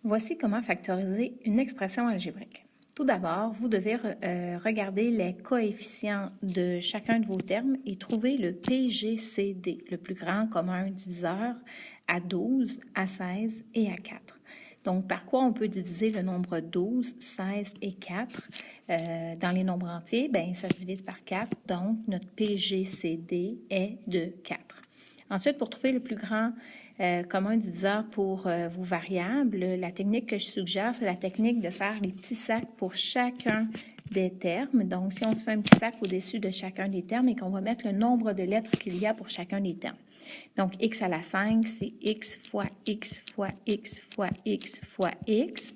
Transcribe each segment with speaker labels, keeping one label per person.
Speaker 1: Voici comment factoriser une expression algébrique. Tout d'abord, vous devez regarder les coefficients de chacun de vos termes et trouver le PGCD, le plus grand commun diviseur, à 12, à 16 et à 4. Donc, par quoi on peut diviser le nombre 12, 16 et 4? Dans les nombres entiers, bien, ça se divise par 4, donc notre PGCD est de 4. Ensuite, pour trouver le plus grand commun diviseur pour vos variables, la technique que je suggère, c'est la technique de faire des petits sacs pour chacun des termes. Donc, si on se fait un petit sac au-dessus de chacun des termes et qu'on va mettre le nombre de lettres qu'il y a pour chacun des termes. Donc, x à la 5, c'est x fois x fois x fois x fois x,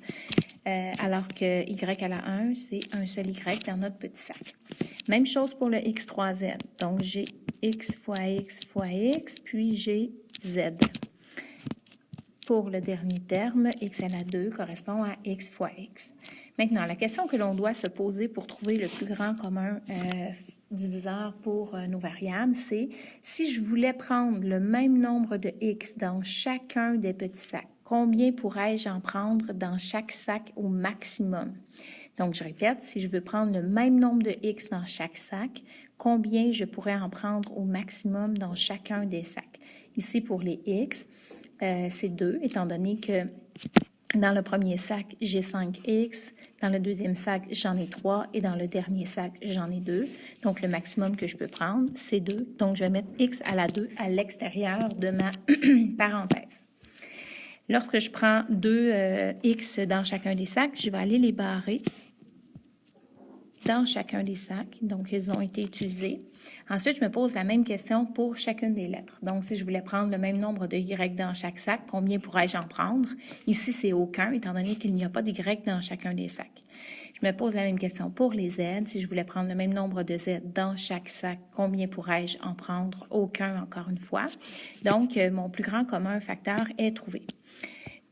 Speaker 1: alors que y à la 1, c'est un seul y dans notre petit sac. Même chose pour le x3z. Donc, j'ai x fois x fois x, puis j'ai z. Pour le dernier terme, x à la 2 correspond à x fois x. Maintenant, la question que l'on doit se poser pour trouver le plus grand commun diviseur pour nos variables, c'est si je voulais prendre le même nombre de x dans chacun des petits sacs, combien pourrais-je en prendre dans chaque sac au maximum? Donc, je répète, si je veux prendre le même nombre de x dans chaque sac, combien je pourrais en prendre au maximum dans chacun des sacs? Ici, pour les x, c'est 2, étant donné que dans le premier sac, j'ai 5x, dans le deuxième sac, j'en ai 3, et dans le dernier sac, j'en ai 2. Donc, le maximum que je peux prendre, c'est 2. Donc, je vais mettre x à la 2 à l'extérieur de ma parenthèse. Lorsque je prends 2x dans chacun des sacs, je vais aller les barrer dans chacun des sacs. Donc, ils ont été utilisés. Ensuite, je me pose la même question pour chacune des lettres. Donc, si je voulais prendre le même nombre de Y dans chaque sac, combien pourrais-je en prendre? Ici, c'est aucun, étant donné qu'il n'y a pas d'Y dans chacun des sacs. Je me pose la même question pour les Z. Si je voulais prendre le même nombre de Z dans chaque sac, combien pourrais-je en prendre? Aucun, encore une fois. Donc, mon plus grand commun facteur est trouvé.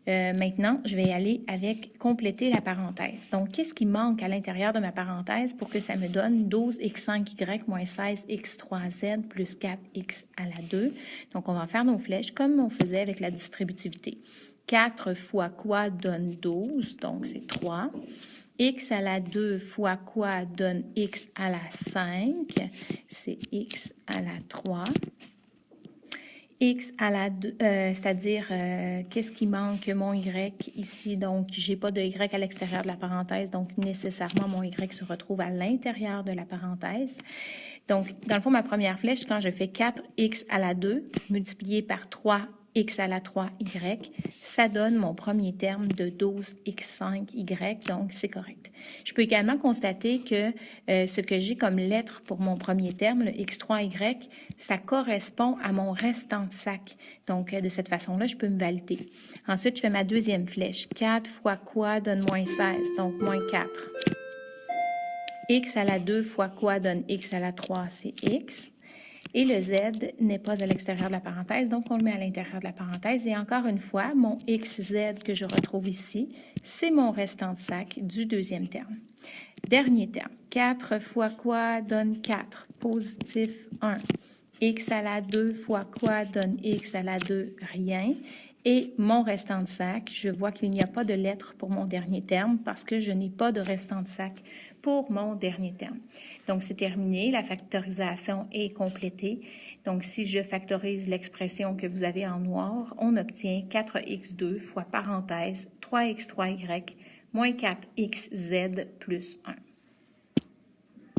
Speaker 1: Maintenant, je vais aller avec compléter la parenthèse. Donc, qu'est-ce qui manque à l'intérieur de ma parenthèse pour que ça me donne 12x5y moins 16x3z plus 4x à la 2? Donc, on va faire nos flèches comme on faisait avec la distributivité. 4 fois quoi donne 12? Donc, c'est 3. X à la 2 fois quoi donne x à la 5? C'est x à la 3. X à la 2, c'est-à-dire qu'est-ce qui manque? Mon Y ici, donc j'ai pas de Y à l'extérieur de la parenthèse, donc nécessairement mon Y se retrouve à l'intérieur de la parenthèse. Donc, dans le fond, ma première flèche, quand je fais 4x à la 2 multiplié par 3x à la 3y, ça donne mon premier terme de 12x5y, donc c'est correct. Je peux également constater que ce que j'ai comme lettre pour mon premier terme, le x3y, ça correspond à mon restant de sac. Donc, de cette façon-là, je peux me valider. Ensuite, je fais ma deuxième flèche. 4 fois quoi donne moins 16, donc moins 4. X à la 2 fois quoi donne x à la 3, c'est x. Et le z n'est pas à l'extérieur de la parenthèse, donc on le met à l'intérieur de la parenthèse. Et encore une fois, mon xz que je retrouve ici, c'est mon restant de sac du deuxième terme. Dernier terme, 4 fois quoi donne 4, positif 1. X à la 2 fois quoi donne x à la 2, rien. Et mon restant de sac, je vois qu'il n'y a pas de lettre pour mon dernier terme parce que je n'ai pas de restant de sac pour mon dernier terme. Donc, c'est terminé. La factorisation est complétée. Donc, si je factorise l'expression que vous avez en noir, on obtient 4x2 fois parenthèse 3x3y moins 4xz plus 1.